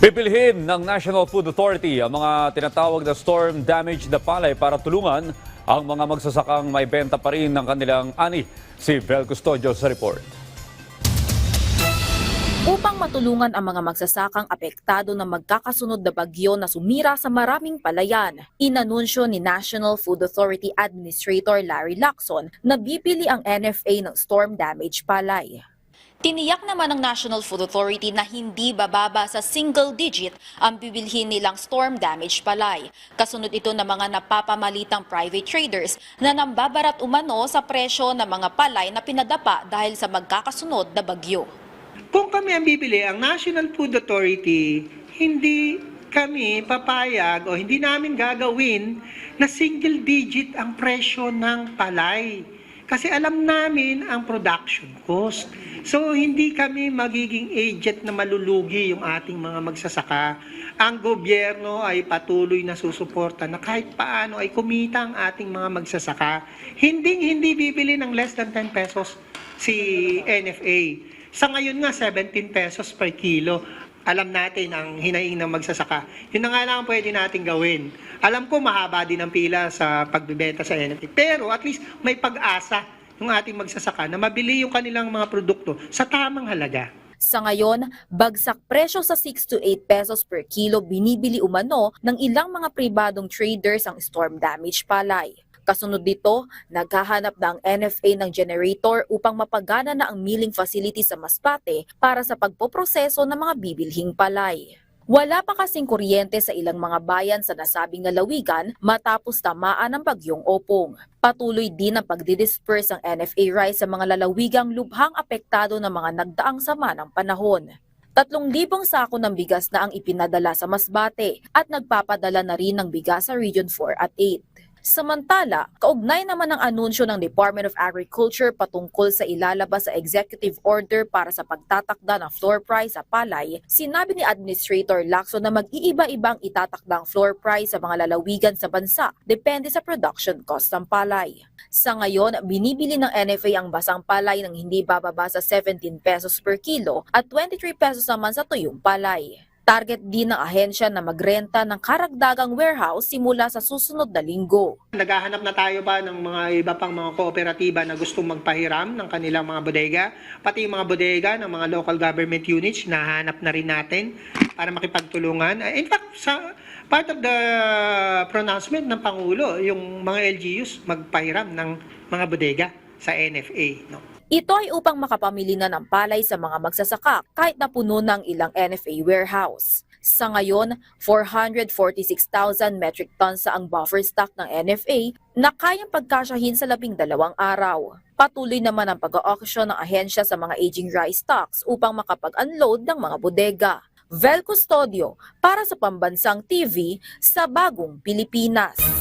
Bibilhin ng National Food Authority ang mga tinatawag na storm damage na palay para tulungan ang mga magsasakang may benta pa rin ng kanilang ani. Si Vel Custodio sa report. Upang matulungan ang mga magsasakang apektado ng magkakasunod na bagyo na sumira sa maraming palayan, inanunsyo ni National Food Authority Administrator Larry Lacson na bibili ang NFA ng storm damage palay. Tiniyak naman ng National Food Authority na hindi bababa sa single digit ang bibilhin nilang storm damage palay. Kasunod ito ng mga napapamalitang private traders na nambabarat umano sa presyo ng mga palay na pinadapa dahil sa magkakasunod na bagyo. Kung kami ang bibili, ang National Food Authority, hindi kami papayag o hindi namin gagawin na single digit ang presyo ng palay. Kasi alam namin ang production cost. So hindi kami magiging agent na malulugi yung ating mga magsasaka. Ang gobyerno ay patuloy na susuporta na kahit paano ay kumita ang ating mga magsasaka. Hindi bibili ng less than 10 pesos si NFA. Sa ngayon nga, 17 pesos per kilo. Alam natin ang hinaing ng magsasaka. Yun na nga lang pwede natin gawin. Alam ko mahaba din ang pila sa pagbibenta sa NFT. Pero at least may pag-asa ng ating magsasaka na mabili yung kanilang mga produkto sa tamang halaga. Sa ngayon, bagsak presyo sa 6 to 8 pesos per kilo binibili umano ng ilang mga pribadong traders ang storm damage palay. Kasunod dito, naghahanap na ang NFA ng generator upang mapagana na ang milling facility sa Masbate para sa pagpoproseso ng mga bibilhing palay. Wala pa kasing kuryente sa ilang mga bayan sa nasabing lalawigan matapos tamaan ng bagyong Opong. Patuloy din ang pagdidisperse ng NFA rice sa mga lalawigang lubhang apektado ng mga nagdaang sama ng panahon. 3,000 sako ng bigas na ang ipinadala sa Masbate at nagpapadala na rin ng bigas sa Region 4 at 8. Samantala, kaugnay naman ang anunsyo ng Department of Agriculture patungkol sa ilalabas sa executive order para sa pagtatakda ng floor price sa palay, sinabi ni Administrator Lacson na mag-iiba-ibang itatakdang floor price sa mga lalawigan sa bansa, depende sa production cost ng palay. Sa ngayon, binibili ng NFA ang basang palay ng hindi bababa sa 17 pesos per kilo at 23 pesos naman sa tuyong palay. Target din ng ahensya na magrenta ng karagdagang warehouse simula sa susunod na linggo. Naghahanap na tayo ba ng mga iba pang mga kooperatiba na gustong magpahiram ng kanilang mga bodega? Pati yung mga bodega ng mga local government units, nahanap na rin natin para makipagtulungan. In fact, sa part of the pronouncement ng Pangulo, yung mga LGUs magpahiram ng mga bodega sa NFA. No? Ito ay upang makapamili na ng palay sa mga magsasaka kahit na puno ng ilang NFA warehouse. Sa ngayon, 446,000 metric tons sa ang buffer stock ng NFA na kayang pagkasyahin sa 12 araw. Patuloy naman ang pag-auction ng ahensya sa mga aging rice stocks upang makapag-unload ng mga bodega. Vel Custodio para sa Pambansang TV sa Bagong Pilipinas.